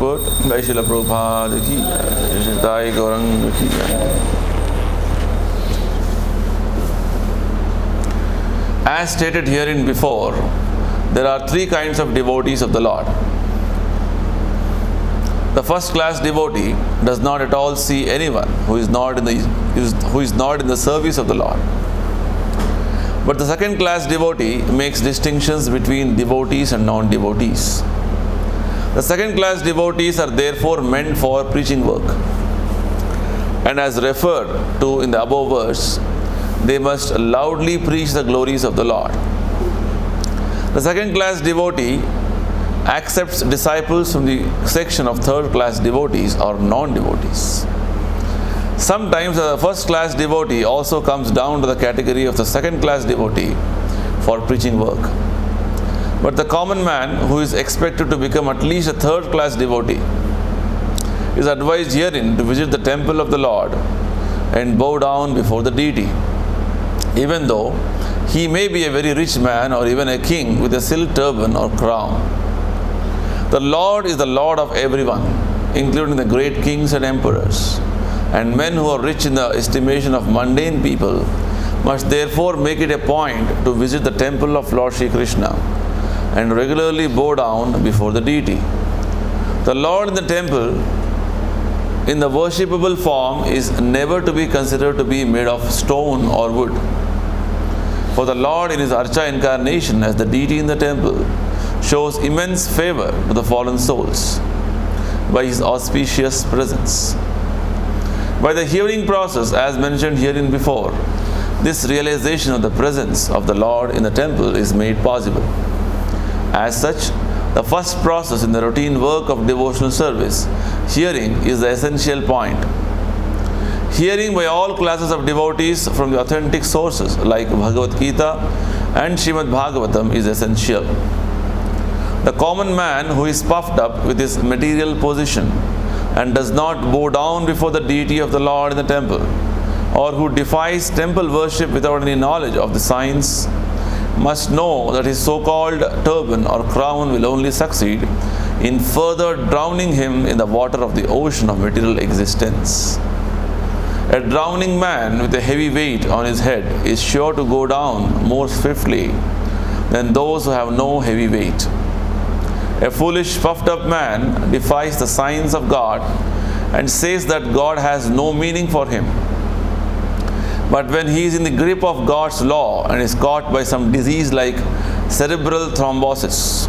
purport. Jai Srila Prabhupada ki jai, Jai Gauranga ki jai. As stated herein before, there are three kinds of devotees of the Lord. The first class devotee does not at all see anyone who is not in the service of the Lord. But the second class devotee makes distinctions between devotees and non-devotees. The second class devotees are therefore meant for preaching work. And as referred to in the above verse, they must loudly preach the glories of the Lord. The second class devotee accepts disciples from the section of third class devotees or non-devotees. Sometimes the first class devotee also comes down to the category of the second class devotee for preaching work. But the common man who is expected to become at least a third class devotee is advised herein to visit the temple of the Lord and bow down before the deity, even though he may be a very rich man or even a king with a silk turban or crown. The Lord is the Lord of everyone, including the great kings and emperors, and men who are rich in the estimation of mundane people must therefore make it a point to visit the temple of Lord Shri Krishna and regularly bow down before the deity. The Lord in the temple in the worshipable form is never to be considered to be made of stone or wood. For the Lord in his Archa incarnation as the deity in the temple shows immense favor to the fallen souls by his auspicious presence. By the hearing process, as mentioned herein before, this realization of the presence of the Lord in the temple is made possible. As such, the first process in the routine work of devotional service, hearing, is the essential point. Hearing by all classes of devotees from the authentic sources like Bhagavad Gita and Srimad Bhagavatam is essential. The common man who is puffed up with his material position and does not bow down before the deity of the Lord in the temple, or who defies temple worship without any knowledge of the science, must know that his so-called turban or crown will only succeed in further drowning him in the water of the ocean of material existence. A drowning man with a heavy weight on his head is sure to go down more swiftly than those who have no heavy weight. A foolish, puffed up man defies the signs of God and says that God has no meaning for him. But when he is in the grip of God's law and is caught by some disease like cerebral thrombosis,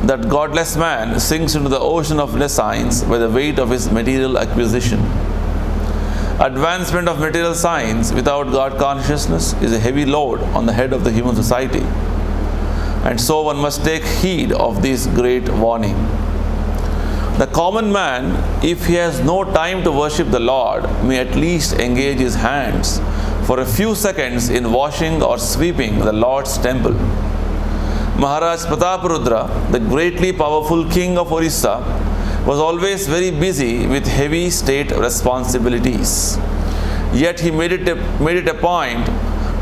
that godless man sinks into the ocean of nescience by the weight of his material acquisition. Advancement of material science without God consciousness is a heavy load on the head of the human society. And so one must take heed of this great warning. The common man, if he has no time to worship the Lord, may at least engage his hands for a few seconds in washing or sweeping the Lord's temple. Maharaj Prataparudra, the greatly powerful king of Orissa, was always very busy with heavy state responsibilities. Yet he made it a point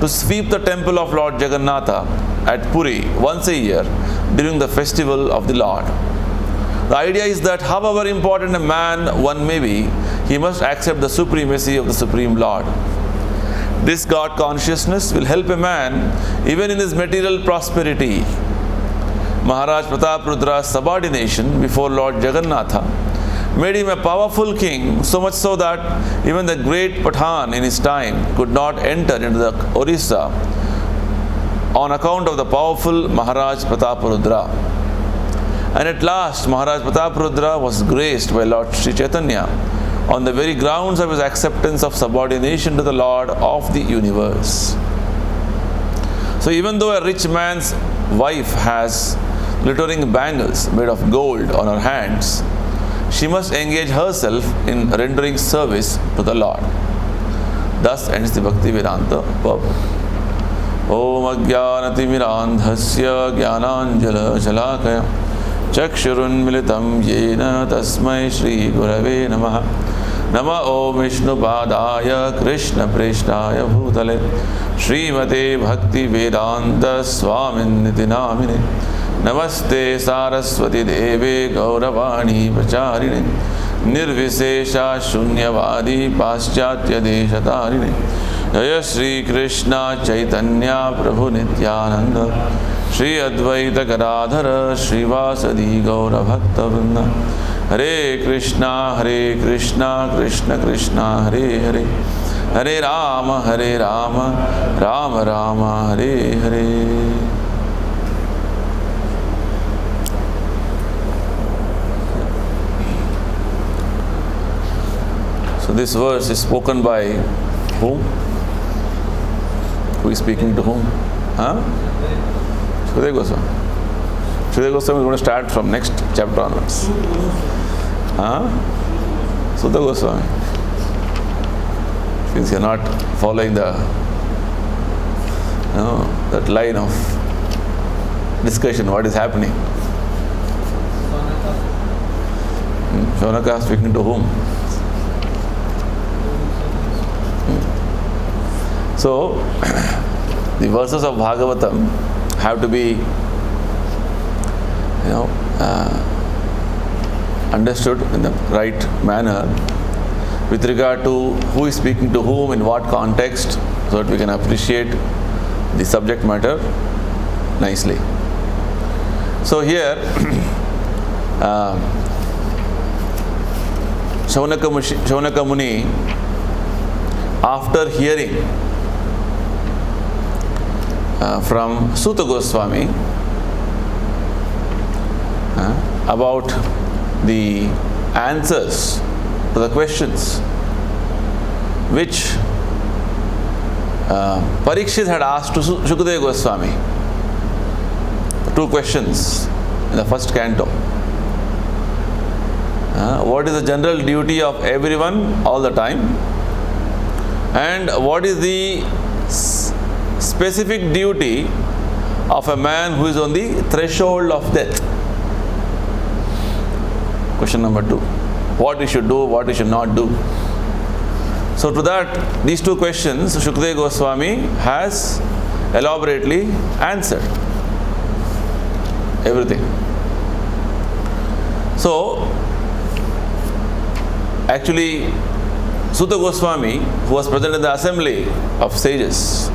to sweep the temple of Lord Jagannatha at Puri once a year during the festival of the Lord. The idea is that however important a man one may be, he must accept the supremacy of the Supreme Lord. This God consciousness will help a man even in his material prosperity. Maharaj Prataparudra's subordination before Lord Jagannatha made him a powerful king, so much so that even the great Pathan in his time could not enter into the Orissa on account of the powerful Maharaj Prataparudra. And at last Maharaj Prataparudra was graced by Lord Sri Chaitanya on the very grounds of his acceptance of subordination to the Lord of the universe. So even though a rich man's wife has glittering bangles made of gold on her hands, she must engage herself in rendering service to the Lord. Thus ends the Bhakti Vedanta purport. Om Ajnanatimidandhasya Jnananjala Shalakaya Chakshurunmilitam Yena Tasmai Shri Gurave Namaha. Nama Om Vishnu Padaya Krishna Preshtaya Bhutale Srimate Bhakti Vedanta Swaminiti Namine Namaste Saraswati Deve Gauravani Pracharine Nirvisesha Shunyavadi Paschatya Deshatarine Jaya Shri Krishna Chaitanya Prabhu Nityananda Shri Advaita Gadadhara Srivasadi Gaura Bhakta Vrinda Hare Krishna Krishna Krishna Hare Hare Hare Rama Rama Rama Hare Hare. So this verse is spoken by whom? Who is speaking to whom? Shukadeva Goswami. Shukadeva Goswami is going to start from next chapter onwards. Sutta Goswami. Since you are not following that line of discussion, what is happening? Shaunaka speaking to whom? So, the verses of Bhagavatam have to be, understood in the right manner with regard to who is speaking to whom, in what context, so that we can appreciate the subject matter nicely. So here, Shaunaka Muni, after hearing from Sutta Goswami about the answers to the questions which Parikshit had asked to Shukadeva Goswami. 2 questions in the first canto. What is the general duty of everyone all the time? And what is the specific duty of a man who is on the threshold of death? Question number 2. What he should do, what he should not do. So to that, these 2 questions, Shukadeva Goswami has elaborately answered everything. So, actually, Sutta Goswami, who was present in the assembly of sages,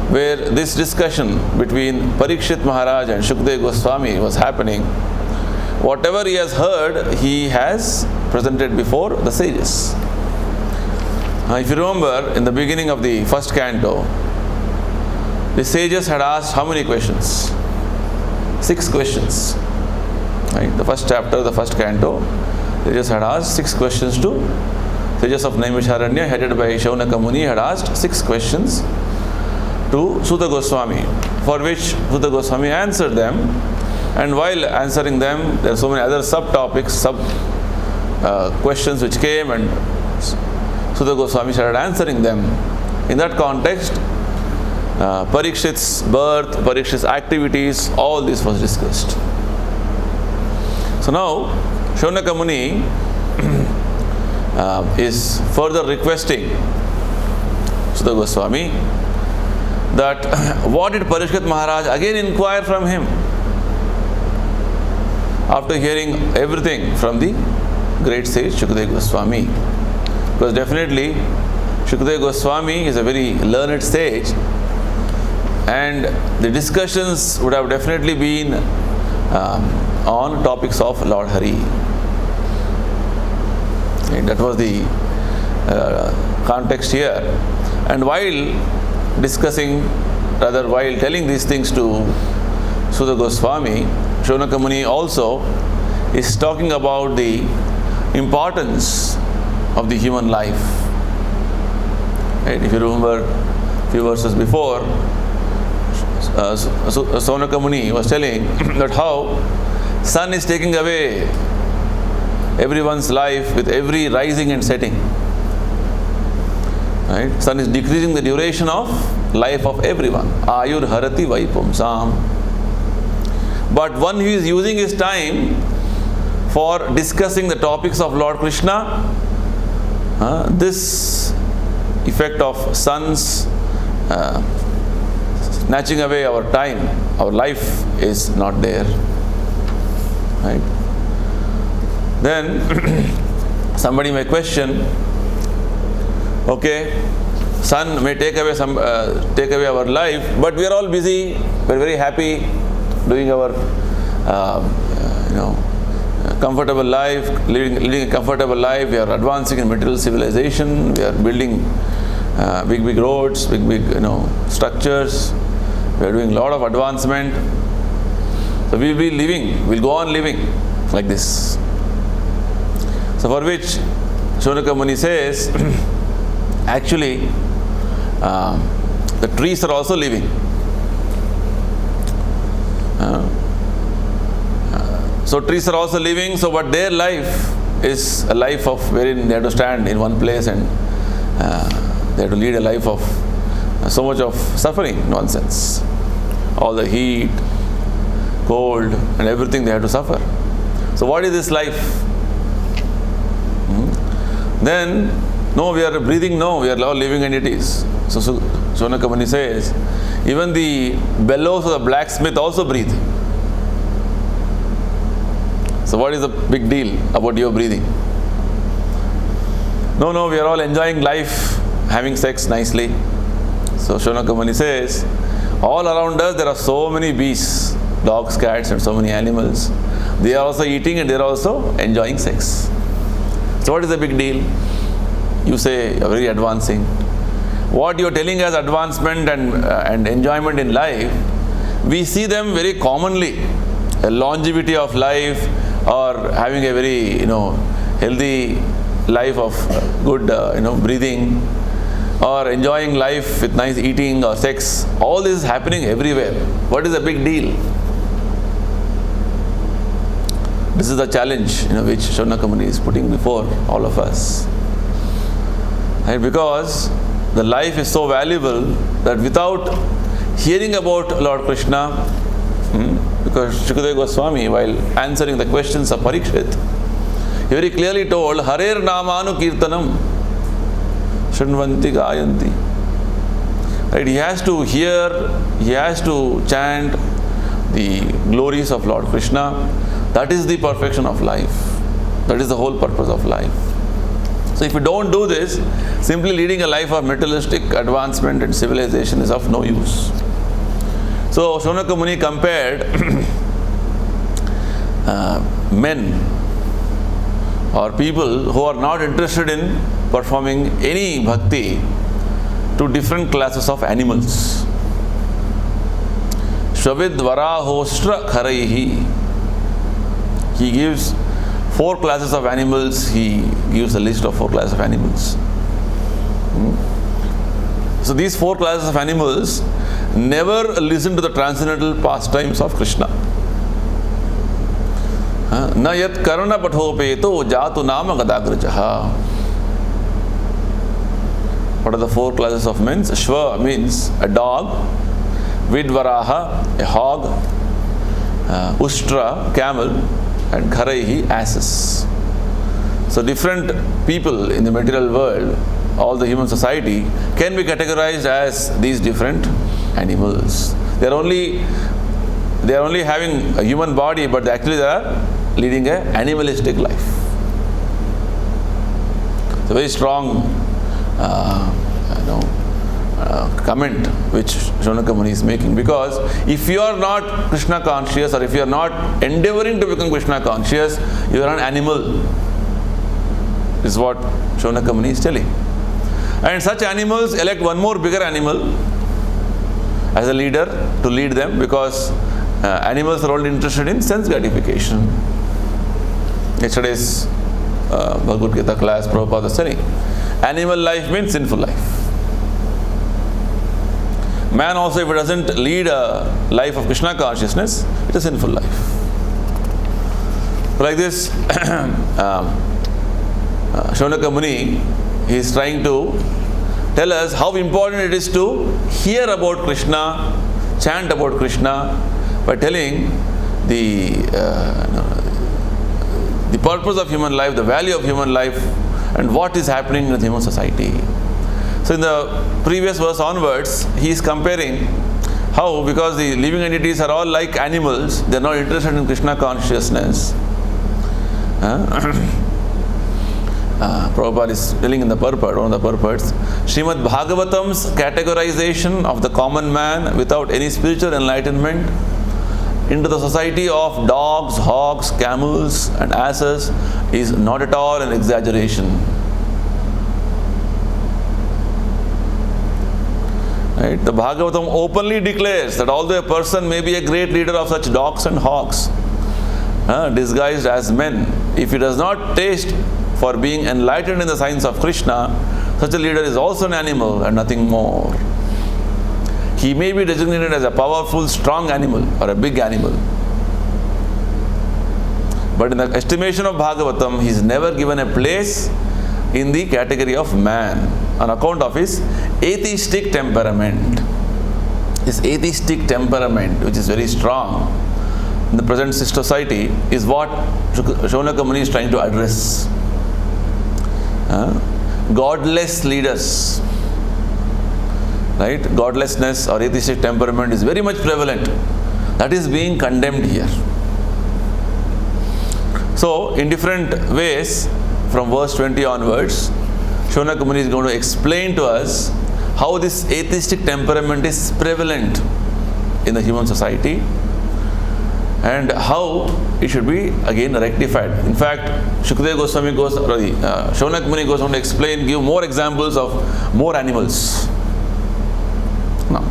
where this discussion between Parikshit Maharaj and Shukadeva Goswami was happening, whatever he has heard, he has presented before the sages. If you remember, in the beginning of the first canto, the sages had asked how many questions? 6 questions. Right? The first chapter, the first canto, they just had asked 6 questions to sages of Naimisharanya, headed by Shaunaka Muni, had asked 6 questions to Sutta Goswami, for which Sutta Goswami answered them. And while answering them, there are so many other subtopics, questions which came, and Sutta Goswami started answering them. In that context, Parikshit's birth, Parikshit's activities, all this was discussed. So now, Shaunaka Muni is further requesting Sutta Goswami that what did Parikshit Maharaj again inquire from him after hearing everything from the great sage Shukadeva Goswami. Because definitely Shukadeva Goswami is a very learned sage, and the discussions would have definitely been on topics of Lord Hari. And that was the context here. And while telling these things to Sutta Goswami, Shaunaka Muni also is talking about the importance of the human life. Right? If you remember a few verses before, Shaunaka Muni was telling that how sun is taking away everyone's life with every rising and setting. Right? Sun is decreasing the duration of life of everyone. Ayur harati vaipumsam. But one who is using his time for discussing the topics of Lord Krishna, this effect of sun's snatching away our time, our life is not there. Right? Then somebody may question, okay, sun may take away our life, but we are all busy, we are very happy doing our comfortable life, living a comfortable life. We are advancing in material civilization, we are building big roads, big structures, we are doing a lot of advancement. So we will be living, we'll go on living like this. So for which Shonaka Muni says, actually the trees are also living. So trees are also living, but their life is a life of wherein they have to stand in one place and they have to lead a life of so much of suffering, nonsense. All the heat, cold and everything they have to suffer. So what is this life? Then, no, we are breathing, no, we are all living entities. So Shonaka Muni says, even the bellows of the blacksmith also breathe. So what is the big deal about your breathing? No, we are all enjoying life, having sex nicely. So Shonaka Muni says, all around us there are so many beasts, dogs, cats and so many animals. They are also eating and they are also enjoying sex. So what is the big deal? You say you are very advancing. What you are telling as advancement and enjoyment in life, we see them very commonly. A longevity of life, or having a very healthy life of good breathing, or enjoying life with nice eating or sex. All this is happening everywhere. What is the big deal? This is the challenge which Shonaka Muni is putting before all of us. Right? Because the life is so valuable that without hearing about Lord Krishna, because Shukadeva Goswami, while answering the questions of Parikshit, he very clearly told, Harer Namanu Kirtanam Shanvanti Gayanti. Right? He has to hear, he has to chant the glories of Lord Krishna. That is the perfection of life. That is the whole purpose of life. So if you don't do this, simply leading a life of materialistic advancement and civilization is of no use. So Shonaka Muni compared men or people who are not interested in performing any bhakti to different classes of animals. Shvavid varahostra kharaihi. He gives 4 classes of animals. He gives a list of 4 classes of animals. So these 4 classes of animals never listen to the transcendental pastimes of Krishna. Na yat karana pathopeto jatu nama gadagrajaha. What are the 4 classes of men? Shva means a dog, Vidvaraha, a hog, Ustra, camel, and Kharaihi, asses. So different people in the material world, all the human society, can be categorized as these different animals. They are only having a human body, but actually they are leading an animalistic life. It's a very strong comment which Shonaka Muni is making, because if you are not Krishna conscious, or if you are not endeavoring to become Krishna conscious, you are an animal. This is what Shonaka Muni is telling. And such animals elect one more bigger animal as a leader to lead them, because animals are only interested in sense gratification. Yesterday's Bhagavad Gita class, Prabhupada was telling, animal life means sinful life. Man also, if it doesn't lead a life of Krishna consciousness, it is a sinful life. Like this, Shonaka Muni, he is trying to tell us how important it is to hear about Krishna, chant about Krishna, by telling the purpose of human life, the value of human life, and what is happening in the human society. So in the previous verse onwards, he is comparing How? Because the living entities are all like animals, they are not interested in Krishna consciousness. Prabhupada is telling in the purport, one of the purports, Srimad Bhagavatam's categorization of the common man without any spiritual enlightenment into the society of dogs, hogs, camels and asses is not at all an exaggeration. Right? The Bhagavatam openly declares that although a person may be a great leader of such dogs and hogs, disguised as men, if he does not taste for being enlightened in the science of Krishna, such a leader is also an animal and nothing more. He may be designated as a powerful, strong animal or a big animal. But in the estimation of Bhagavatam, he is never given a place in the category of man on account of his atheistic temperament. His atheistic temperament, which is very strong in the present society, is what Shonaka Muni is trying to address. Godless leaders, right? Godlessness or atheistic temperament is very much prevalent. That is being condemned here. So, in different ways, from verse 20 onwards, Shonaka Muni is going to explain to us how this atheistic temperament is prevalent in the human society and how it should be again rectified. In fact, Shukadeva Goswami Shonaka Muni goes on to explain, give more examples of more animals. Now,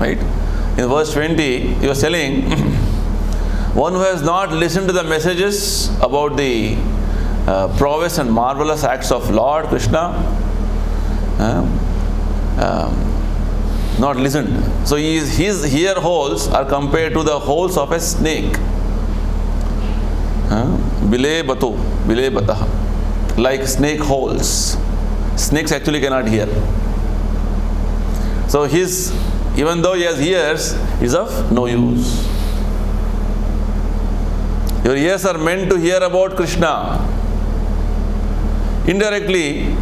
right? In verse 20, he was telling, one who has not listened to the messages about the prowess and marvelous acts of Lord Krishna, not listened. So his ear holes are compared to the holes of a snake. Bile batah, like snake holes. Snakes actually cannot hear. So even though he has ears, is of no use. Your ears are meant to hear about Krishna. Indirectly,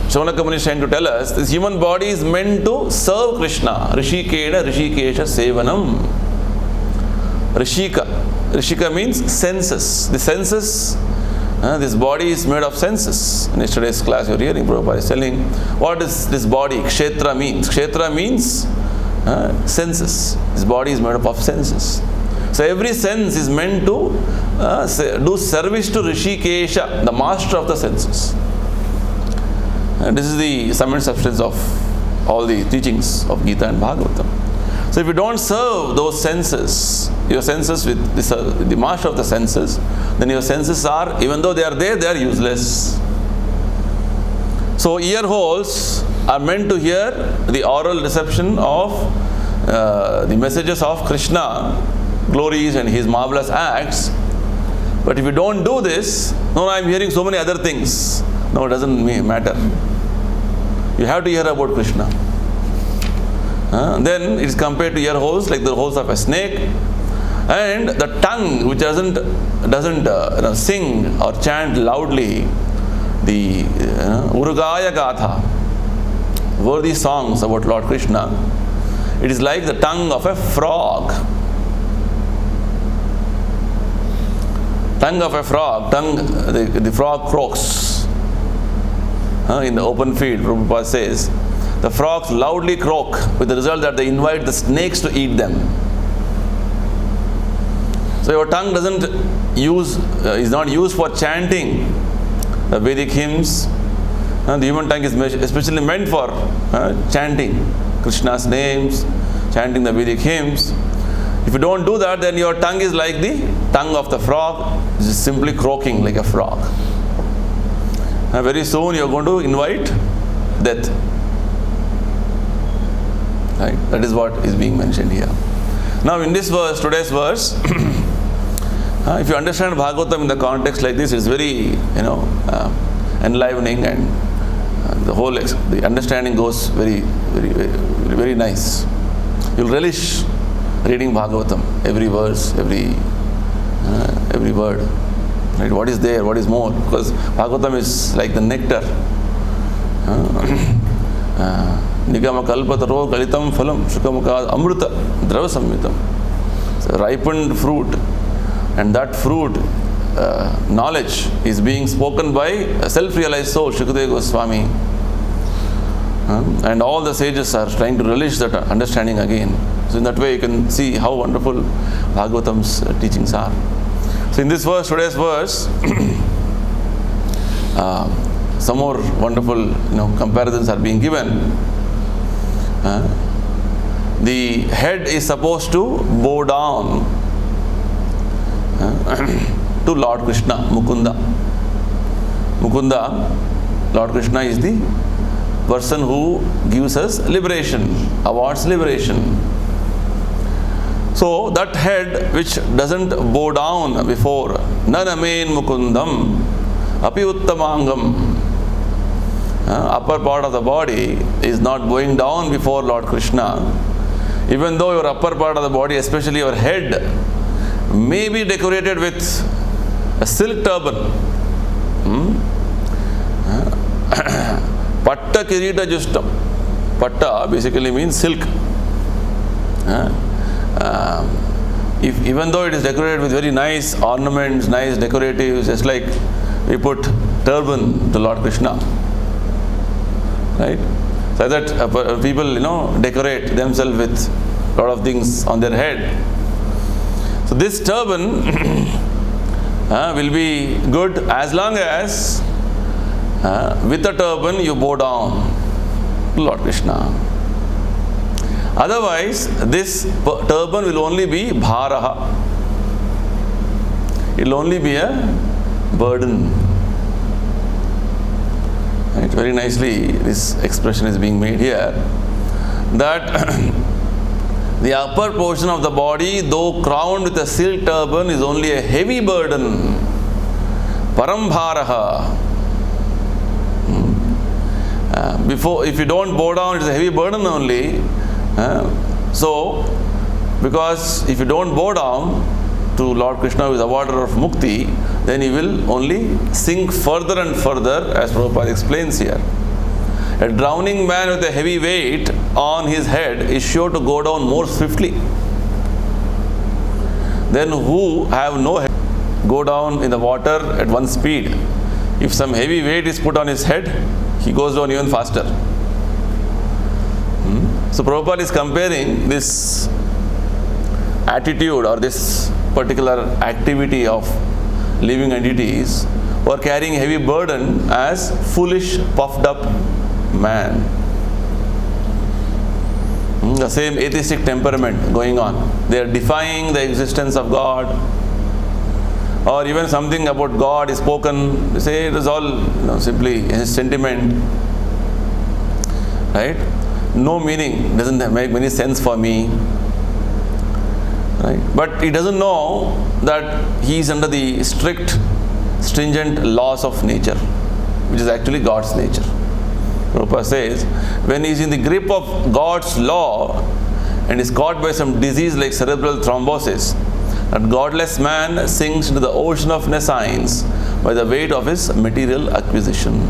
Shonaka Muni is trying to tell us, this human body is meant to serve Krishna. Rishikena Rishikesha Sevanam. Rishika means senses. The senses, this body is made of senses. In yesterday's class, you're hearing Prabhupada is telling, what is this body? Kshetra means. Kshetra means senses. This body is made up of senses. So every sense is meant to do service to Rishikesha, the master of the senses. And this is the sum and substance of all the teachings of Gita and Bhagavatam. So if you don't serve those senses, your senses with the master of the senses, then your senses are, even though they are there, they are useless. So ear holes are meant to hear the oral reception of the messages of Krishna, glories and his marvelous acts. But if you don't do this, no, I am hearing so many other things. No, it doesn't matter. You have to hear about Krishna. Then it is compared to ear holes like the holes of a snake, and the tongue which doesn't sing or chant loudly the Urugaya Gatha, worthy songs about Lord Krishna. It is like the tongue of a frog. Tongue of a frog. The frog croaks. In the open field, Prabhupada says, the frogs loudly croak with the result that they invite the snakes to eat them. So your tongue is not used for chanting the Vedic hymns. The human tongue is especially meant for chanting Krishna's names, chanting the Vedic hymns. If you don't do that, then your tongue is like the tongue of the frog, just simply croaking like a frog. Very soon you are going to invite death. Right? That is what is being mentioned here. Now in this verse, today's verse, if you understand Bhagavatam in the context like this, it's very enlivening, and the understanding goes very, very, very, very nice. You'll relish reading Bhagavatam, every verse, every word. Right? What is there? What is more? Because Bhagavatam is like the nectar. Nigama kalpataro kalitam phalam shukamukad amruta drava sammitam. It's a ripened fruit, and that fruit, knowledge, is being spoken by a self-realized soul, Shukadeva Goswami. And all the sages are trying to relish that understanding again. So in that way you can see how wonderful Bhagavatam's teachings are. So in this verse, today's verse, some more wonderful comparisons are being given. The head is supposed to bow down to Lord Krishna, Mukunda. Mukunda, Lord Krishna, is the person who gives us liberation, awards liberation. So that head which doesn't bow down before Nanamain Mukundam Api Uttamangam, upper part of the body is not bowing down before Lord Krishna, even though your upper part of the body, especially your head, may be decorated with a silk turban. Patta kirita justam. Patta basically means silk. Even though it is decorated with very nice ornaments, nice decoratives, just like we put turban to Lord Krishna, right? So that people decorate themselves with a lot of things on their head. So this turban will be good as long as with the turban you bow down to Lord Krishna. Otherwise, this turban will only be bharaha. It will only be a burden. Right? Very nicely, this expression is being made here, that the upper portion of the body, though crowned with a silk turban, is only a heavy burden. Parambharaha. If you don't bow down, it is a heavy burden only. So, because if you don't bow down to Lord Krishna, who is the awarder of mukti, then he will only sink further and further, as Prabhupada explains here. A drowning man with a heavy weight on his head is sure to go down more swiftly than who have no head, go down in the water at one speed. If some heavy weight is put on his head, he goes down even faster. So Prabhupada is comparing this attitude or this particular activity of living entities who are carrying heavy burden as foolish, puffed up man. The same atheistic temperament going on. They are defying the existence of God, or even something about God is spoken, they say it is all simply his sentiment, right? No meaning, doesn't make any sense for me, right? But he doesn't know that he is under the strict, stringent laws of nature, which is actually God's nature. Prabhupada says, when he is in the grip of God's law and is caught by some disease like cerebral thrombosis, that godless man sinks into the ocean of nescience by the weight of his material acquisition.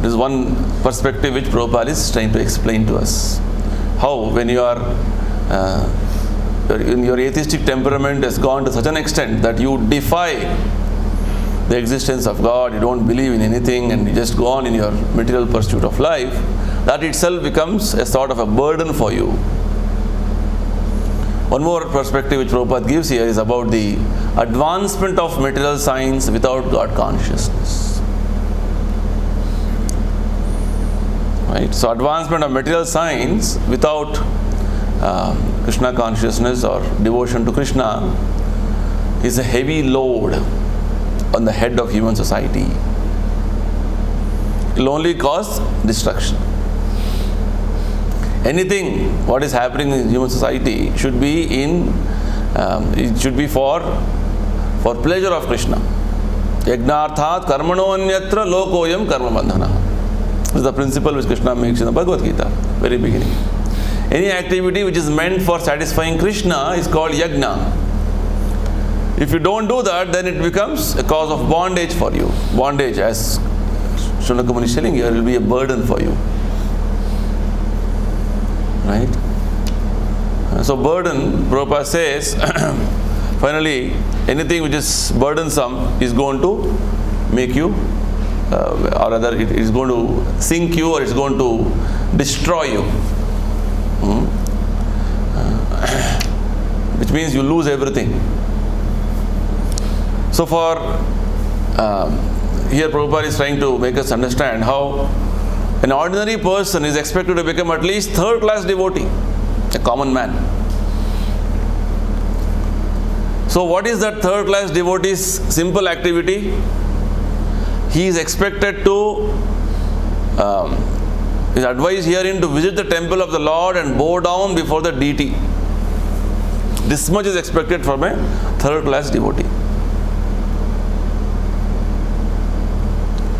This is one perspective which Prabhupada is trying to explain to us. How when you are in your atheistic temperament has gone to such an extent that you defy the existence of God, you don't believe in anything, and you just go on in your material pursuit of life, that itself becomes a sort of a burden for you. One more perspective which Prabhupada gives here is about the advancement of material science without God consciousness. Right? So advancement of material science without Krishna consciousness or devotion to Krishna is a heavy load on the head of human society. It will only cause destruction. Anything what is happening in human society should be it should be for pleasure of Krishna. Yagnarthat karmano anyatra lokoyam karma bandhana. This is the principle which Krishna makes in the Bhagavad Gita, very beginning. Any activity which is meant for satisfying Krishna is called yajna. If you don't do that, then it becomes a cause of bondage for you. Bondage, as Shunaka Muni is telling here, will be a burden for you. Right? So burden, Prabhupada says, finally, anything which is burdensome is going to make you, or rather it is going to sink you, or it's going to destroy you. Which means you lose everything. So for here Prabhupada is trying to make us understand how an ordinary person is expected to become at least third class devotee, a common man. So what is that third class devotee's simple activity? He is expected to, is advised herein to visit the temple of the Lord and bow down before the deity. This much is expected from a third class devotee.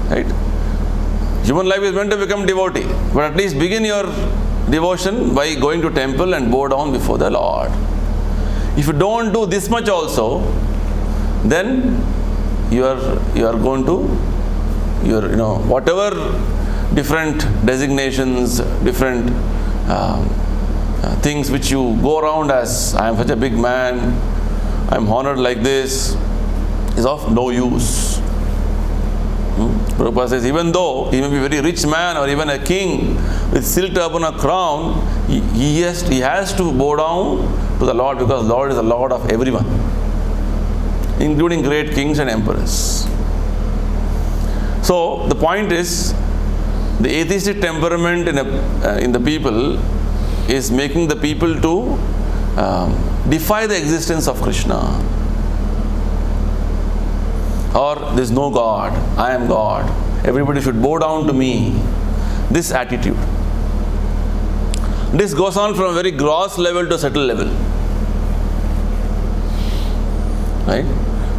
Right? Human life is meant to become devotee, but at least begin your devotion by going to temple and bow down before the Lord. If you don't do this much also, then you are going to whatever different designations, different things which you go around as, I am such a big man, I am honored like this, is of no use. Prabhupada says, even though he may be a very rich man or even a king with silk turban or crown, he has to bow down to the Lord, because Lord is the Lord of everyone, including great kings and emperors. So the point is, the atheistic temperament in the people is making the people to defy the existence of Krishna. Or there is no God, I am God, everybody should bow down to me. This attitude. This goes on from a very gross level to subtle level. Right?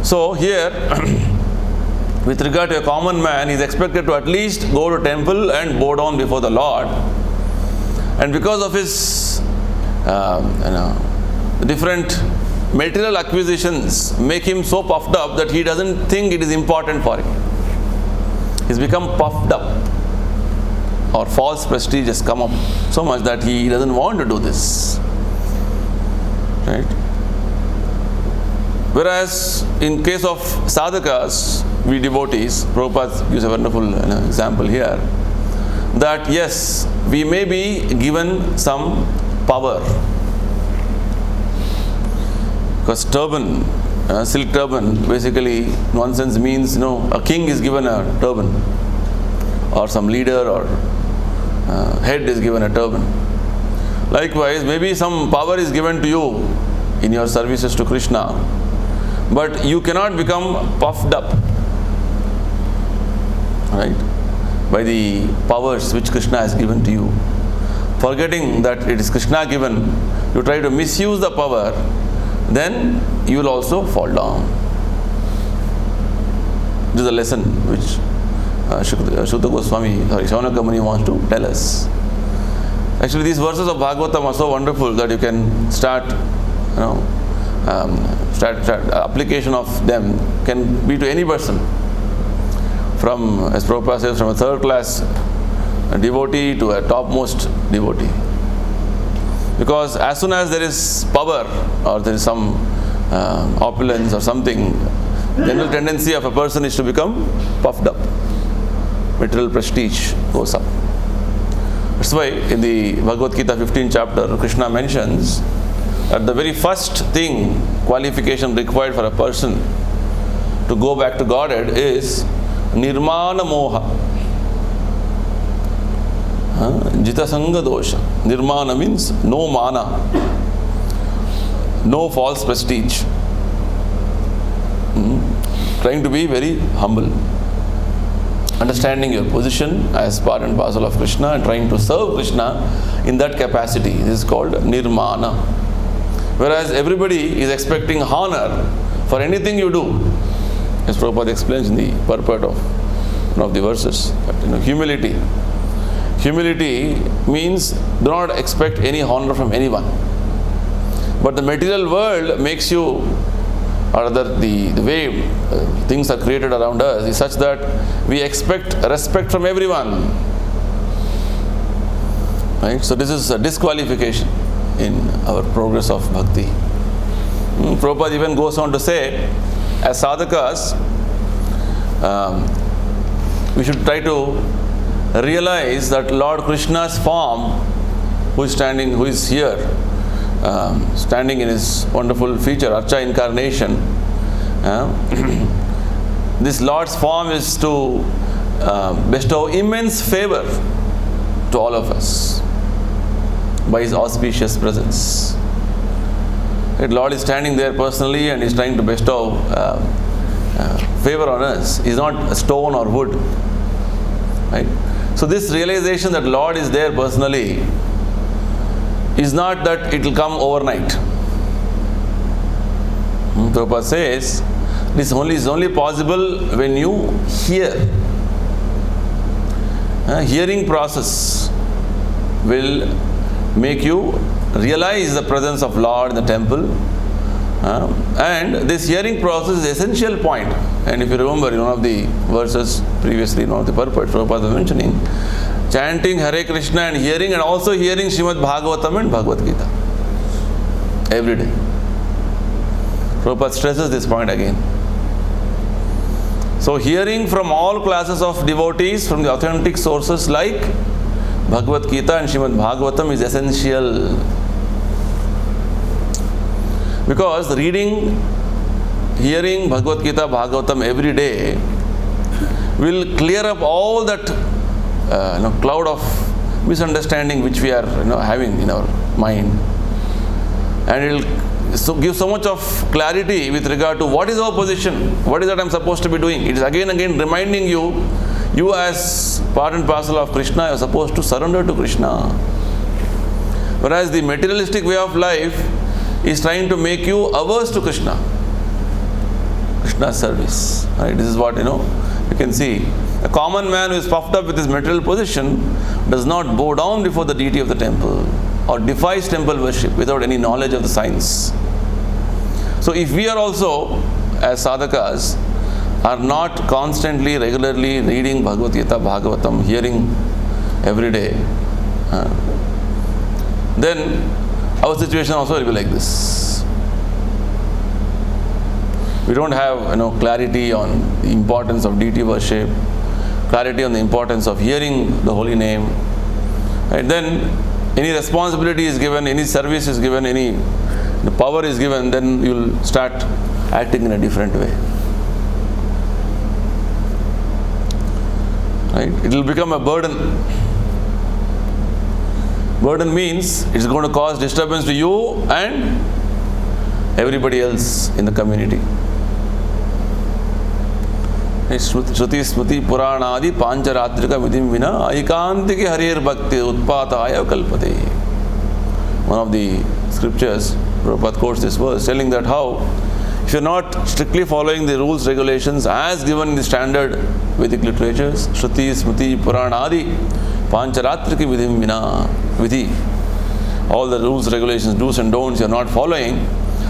So here, with regard to a common man, he is expected to at least go to temple and bow down before the Lord. And because of his different material acquisitions make him so puffed up that he doesn't think it is important for him. He's become puffed up, or false prestige has come up so much that he doesn't want to do this. Right? Whereas in case of sadhakas, we devotees, Prabhupada gives a wonderful example here, that yes, we may be given some power. Because turban, silk turban, basically in one sense means, a king is given a turban, or some leader or head is given a turban. Likewise, maybe some power is given to you in your services to Krishna, but you cannot become puffed up, right, by the powers which Krishna has given to you. Forgetting that it is Krishna given, you try to misuse the power, then you will also fall down. This is a lesson which Shuddha Goswami, Shaunaka Muni wants to tell us. Actually, these verses of Bhagavatam are so wonderful that you can start, application of them can be to any person. From, as Prabhupada says, from a third class devotee to a topmost devotee. Because as soon as there is power or there is some opulence or something, the general tendency of a person is to become puffed up. Material prestige goes up. That's why in the Bhagavad Gita 15th chapter, Krishna mentions that the very first thing, qualification required for a person to go back to Godhead is Nirmana Moha. Jita Sangha Dosha. Nirmana means no mana, no false prestige. Trying to be very humble. Understanding your position as part and parcel of Krishna and trying to serve Krishna in that capacity. This is called Nirmana. Whereas everybody is expecting honor for anything you do. As Prabhupada explains in the purport of one of the verses. Humility. Humility means do not expect any honor from anyone. But the material world makes you or rather the way things are created around us is such that we expect respect from everyone. Right? So this is a disqualification in our progress of bhakti. Prabhupada even goes on to say, as sadhakas, we should try to realize that Lord Krishna's form, who is here, standing in his wonderful feature, Archa incarnation, this Lord's form is to bestow immense favor to all of us by his auspicious presence. Right? Lord is standing there personally and is trying to bestow favor on us. He is not stone or wood. Right? So this realization that Lord is there personally is not that it will come overnight. Prabhupada says this is only possible when you hear. Hearing process will make you realize the presence of Lord in the temple. And this hearing process is an essential point. And if you remember in one of the verses previously, in one of the purports, Prabhupada was mentioning, chanting Hare Krishna and also hearing Srimad Bhagavatam and Bhagavad Gita every day. Prabhupada stresses this point again. So hearing from all classes of devotees from the authentic sources like Bhagavad Gita and Srimad Bhagavatam is essential. Because hearing Bhagavad Gita, Bhagavatam every day will clear up all that cloud of misunderstanding which we are having in our mind, and it will give so much of clarity with regard to what is our position, what is that I am supposed to be doing. It is again reminding you as part and parcel of Krishna, you are supposed to surrender to Krishna. Whereas the materialistic way of life is trying to make you averse to Krishna, Krishna's service. Right? This is what you can see. A common man who is puffed up with his material position does not bow down before the deity of the temple or defies temple worship without any knowledge of the science. So if we are also, as sadhakas, are not constantly, regularly reading Bhagavad Gita, Bhagavatam, hearing every day, then our situation also will be like this. We don't have clarity on the importance of deity worship, clarity on the importance of hearing the holy name. And then any responsibility is given, any service is given, any power is given, then you will start acting in a different way. Right? It will become a burden. Burden means it's going to cause disturbance to you and everybody else in the community. Shruti Smriti Puranadi Pancharatrika Vidhim Vina Aikantiki Harir Bhakti Utpataya Kalpate. One of the scriptures, Prabhupada quotes this verse, telling that how if you are not strictly following the rules, regulations as given in the standard Vedic literatures, Shruti Smriti Puranadi Pancharatrika Vidhim Vina Vidhi, all the rules, regulations, do's and don'ts you are not following,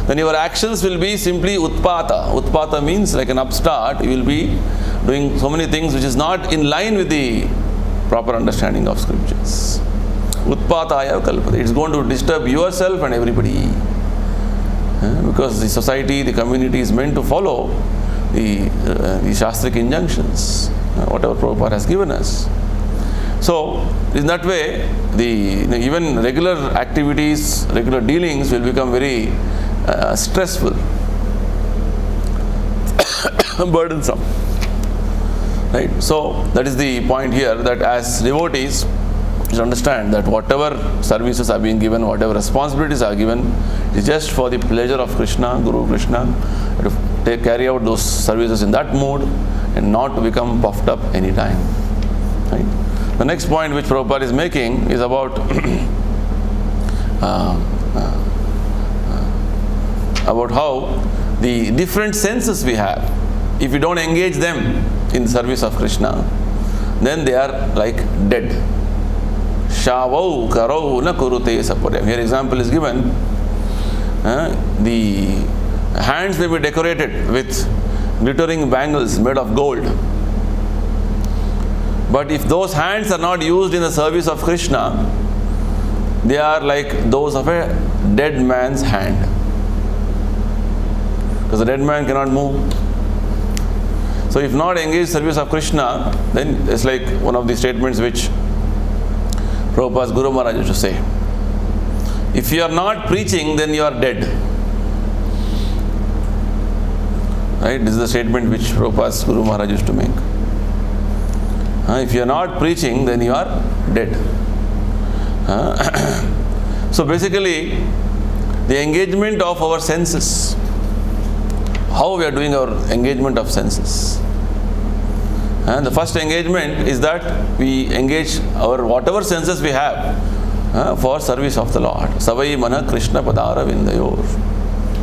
then your actions will be simply utpata. Utpata means like an upstart. You will be doing so many things which is not in line with the proper understanding of scriptures. Utpataya kalpate. It's going to disturb yourself and everybody. Because the society, the community is meant to follow the shastric injunctions, whatever Prabhupada has given us. So, in that way, even regular activities, regular dealings will become very stressful, burdensome. Right? So, that is the point here, that as devotees, you should understand that whatever services are being given, whatever responsibilities are given, is just for the pleasure of Krishna, Guru Krishna, to carry out those services in that mood and not to become puffed up any time. Right? The next point which Prabhupada is making is about how the different senses we have, if we don't engage them in the service of Krishna, then they are like dead. Shavau karau na kurute sapuryam. Here example is given. The hands may be decorated with glittering bangles made of gold. But if those hands are not used in the service of Krishna, they are like those of a dead man's hand. Because the dead man cannot move. So if not engaged service of Krishna, then it's like one of the statements which Prabhupada's Guru Maharaj used to say. If you are not preaching, then you are dead. Right? This is the statement which Prabhupada's Guru Maharaj used to make. If you are not preaching, then you are dead. So basically, the engagement of our senses. How we are doing our engagement of senses. And the first engagement is that we engage our whatever senses we have for service of the Lord. Savai mana Krishna padara vindayor.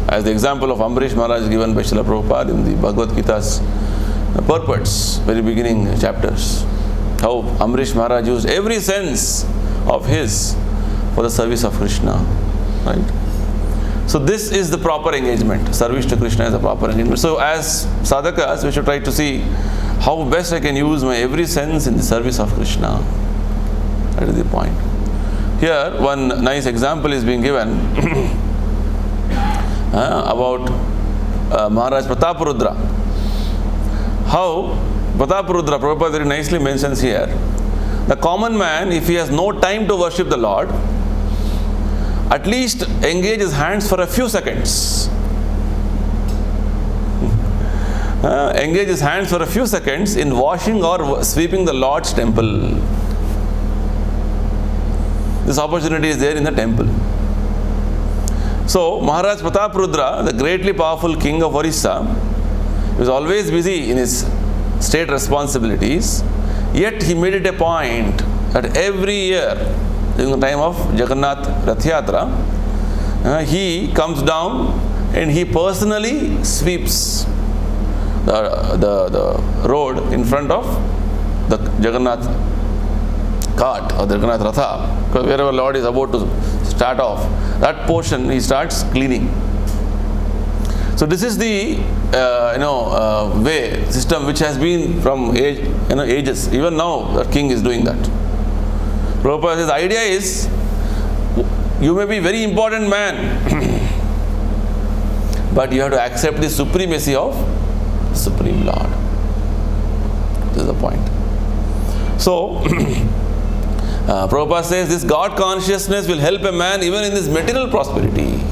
As the example of Ambrish Maharaj given by Srila Prabhupada in the Bhagavad Gita's purports, very beginning chapters. How Ambrish Maharaj used every sense of his for the service of Krishna. Right? So this is the proper engagement. Service to Krishna is the proper engagement. So as sadhakas, we should try to see how best I can use my every sense in the service of Krishna. That is the point. Here, one nice example is being given about Maharaj Prataparudra. How Prataparudra, Prabhupada very nicely mentions here, the common man, if he has no time to worship the Lord, at least engage his hands for a few seconds. Engage his hands for a few seconds in washing or sweeping the Lord's temple. This opportunity is there in the temple. So, Maharaj Prataparudra, the greatly powerful king of Orissa, was always busy in his state responsibilities, yet he made it a point that every year, during the time of Jagannath Rath Yatra, he comes down and he personally sweeps the road in front of the Jagannath cart or the Jagannath Ratha. Because wherever Lord is about to start off, that portion he starts cleaning. So this is the way, system which has been from ages. Even now the king is doing that. Prabhupada says the idea is, you may be very important man, but you have to accept the supremacy of the Supreme Lord. This is the point. So, Prabhupada says this God consciousness will help a man even in his material prosperity.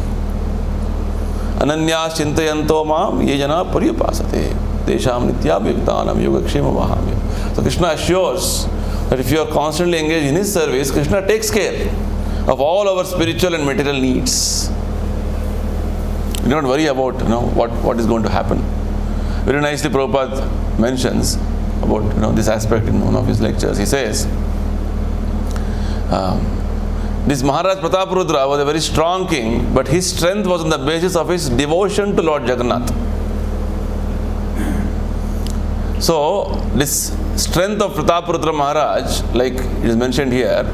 Ananyas chintayanto mam ye jana paryupasate desham nityabhyuktanam yogakshema mahamya. So Krishna assures that if you are constantly engaged in his service, Krishna takes care of all our spiritual and material needs. You don't worry about what is going to happen. Very nicely Prabhupada mentions about this aspect in one of his lectures. He says, this Maharaj Prataparudra was a very strong king, but his strength was on the basis of his devotion to Lord Jagannath. So, this strength of Prataparudra Maharaj, like it is mentioned here,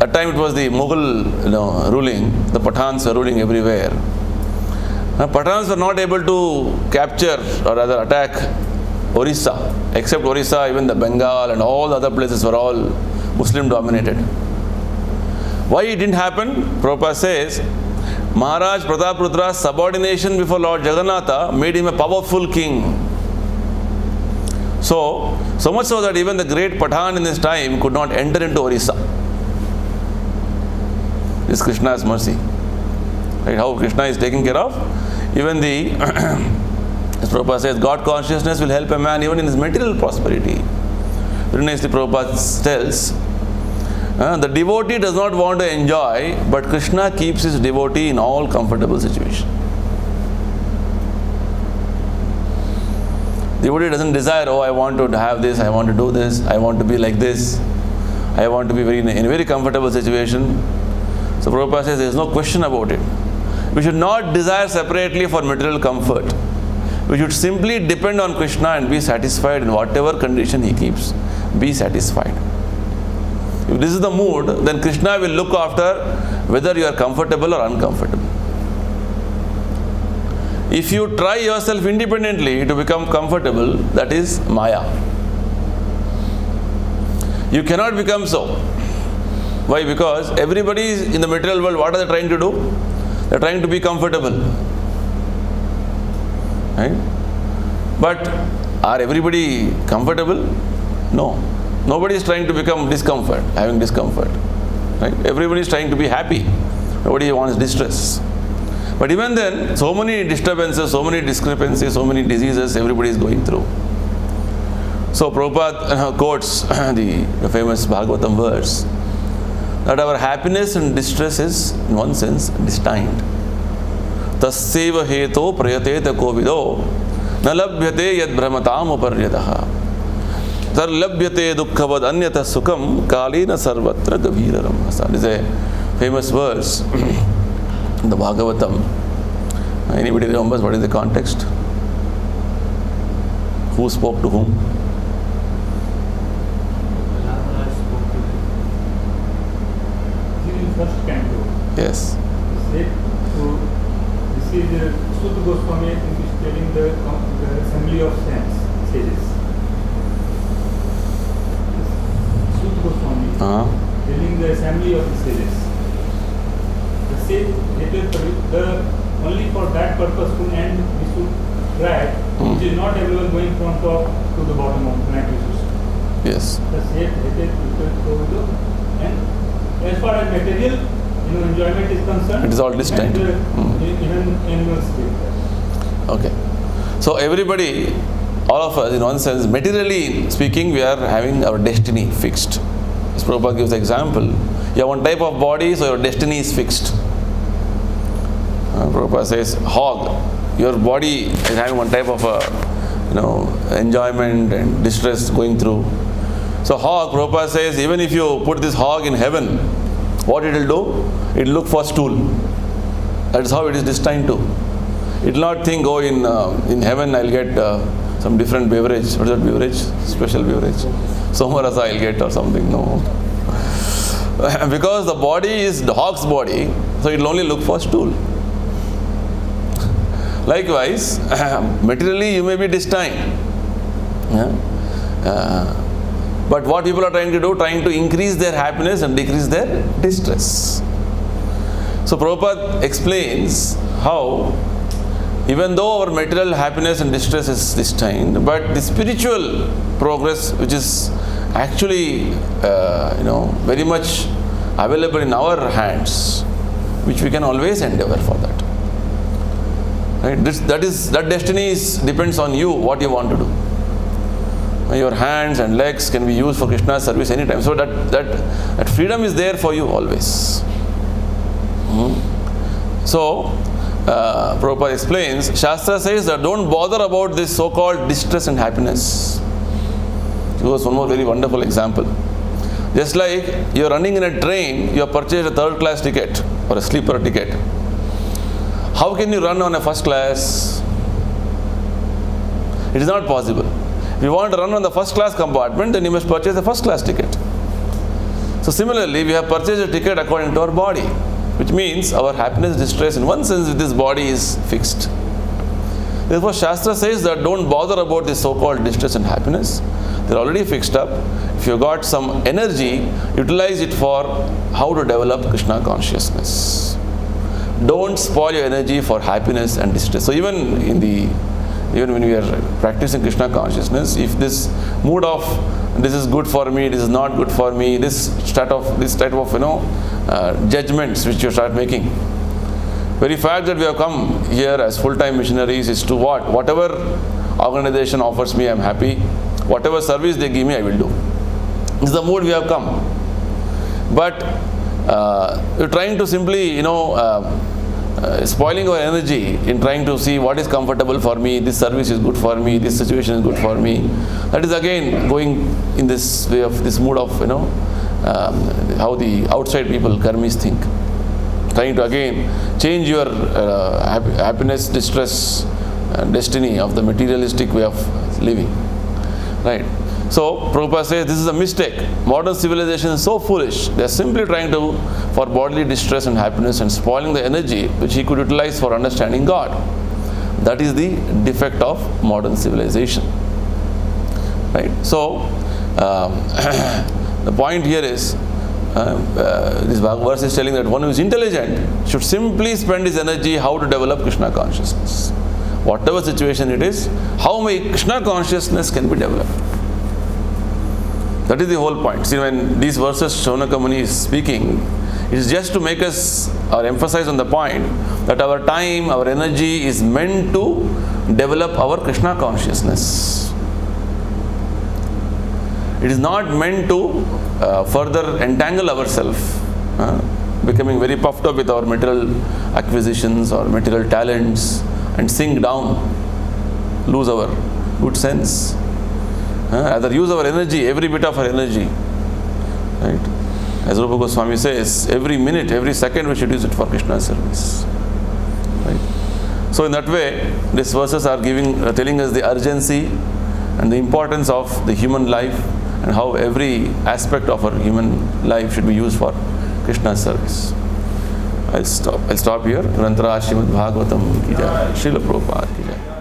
at time it was the Mughal ruling, the Pathans were ruling everywhere. Now, Pathans were not able to capture or rather attack Orissa. Except Orissa, even the Bengal and all the other places were all Muslim dominated. Why it didn't happen? Prabhupada says, Maharaj Prataparudra's subordination before Lord Jagannatha made him a powerful king. So much so that even the great Pathan in his time could not enter into Orissa. This is Krishna's mercy. Right? How Krishna is taking care of even the, as Prabhupada says, God consciousness will help a man even in his material prosperity. Very nicely Prabhupada tells, the devotee does not want to enjoy, but Krishna keeps his devotee in all comfortable situations. The devotee doesn't desire, I want to have this, I want to do this, I want to be like this, I want to be in a very comfortable situation. So Prabhupada says there is no question about it. We should not desire separately for material comfort. We should simply depend on Krishna and be satisfied in whatever condition he keeps. Be satisfied. If this is the mood, then Krishna will look after whether you are comfortable or uncomfortable. If you try yourself independently to become comfortable, that is Maya. You cannot become so. Why? Because everybody is in the material world, what are they trying to do? They are trying to be comfortable. Right? But are everybody comfortable? No. Nobody is trying to become having discomfort. Right? Everybody is trying to be happy. Nobody wants distress. But even then, so many disturbances, so many discrepancies, so many diseases everybody is going through. So Prabhupada quotes the famous Bhagavatam verse that our happiness and distress is, in one sense, destined. Tasyeva heto prayateta kovido na labhyate yad brahmatam uparyataha tar labhyate dukkhavad anyata sukham kalina sarvatra gaviraram. This is a famous verse in the Bhagavatam. Anybody remembers what is the context? Who spoke to whom? First canto. Yes. Said, so this is Sutta Goswami is telling the assembly of sages. Sutta Goswami telling the assembly of the sages. The sage, only for that purpose to end we should track, which is not available going from top to the bottom of the planetary system. Yes. The sage, and as far as material enjoyment is concerned, it is all distinct. Even animals do. Okay. So everybody, all of us, in one sense, materially speaking, we are having our destiny fixed. As Prabhupada gives the example, you have one type of body, so your destiny is fixed. Prabhupada says, hog, your body is having one type of enjoyment and distress going through. So hog, Prabhupada says, even if you put this hog in heaven, what it will do? It will look for stool. That is how it is destined to. It will not think, in heaven I'll get some different beverage. What is that beverage? Special beverage. Somarasa I'll get or something. No. Because the body is the hog's body, so it will only look for stool. Likewise, materially you may be destined. But what people are trying to do, trying to increase their happiness and decrease their distress. So Prabhupada explains how, even though our material happiness and distress is destined, but the spiritual progress, which is actually, very much available in our hands, which we can always endeavor for that. Right? That destiny depends on you, what you want to do. Your hands and legs can be used for Krishna's service anytime. So that freedom is there for you always. So, Prabhupada explains, Shastra says that don't bother about this so-called distress and happiness. He gives one more very wonderful example. Just like you're running in a train, you have purchased a third class ticket or a sleeper ticket. How can you run on a first class? It is not possible. If you want to run on the first class compartment, then you must purchase a first class ticket. So similarly, we have purchased a ticket according to our body, which means our happiness, distress, in one sense, with this body is fixed. Therefore, Shastra says that don't bother about this so-called distress and happiness. They're already fixed up. If you got some energy, utilize it for how to develop Krishna consciousness. Don't spoil your energy for happiness and distress. So even when we are practicing Krishna consciousness, if this mood of this is good for me, this is not good for me, this type of judgments which you start making. Very fact that we have come here as full-time missionaries is to what? Whatever organization offers me, I am happy. Whatever service they give me, I will do. This is the mood we have come. But we're trying to simply, spoiling our energy in trying to see what is comfortable for me, this service is good for me, this situation is good for me. That is again going in this way of this mood of, how the outside people, karmis, think. Trying to again change your happiness, distress, destiny of the materialistic way of living. Right? So, Prabhupada says this is a mistake. Modern civilization is so foolish. They are simply trying to, for bodily distress and happiness and spoiling the energy which he could utilize for understanding God. That is the defect of modern civilization. Right? So, the point here is, this verse is telling that one who is intelligent should simply spend his energy how to develop Krishna consciousness. Whatever situation it is, how my Krishna consciousness can be developed. That is the whole point. See, when these verses Shaunaka Muni is speaking, it is just to make us or emphasize on the point that our time, our energy is meant to develop our Krishna consciousness. It is not meant to further entangle ourselves, becoming very puffed up with our material acquisitions or material talents and sink down, lose our good sense. Rather use our energy, every bit of our energy. Right? As Rupa Goswami says, every minute, every second we should use it for Krishna's service. Right? So in that way, these verses are telling us the urgency and the importance of the human life and how every aspect of our human life should be used for Krishna's service. I'll stop here. Grantara Srimad Bhagavatam ki jai. Srila Prabhupada ki jai.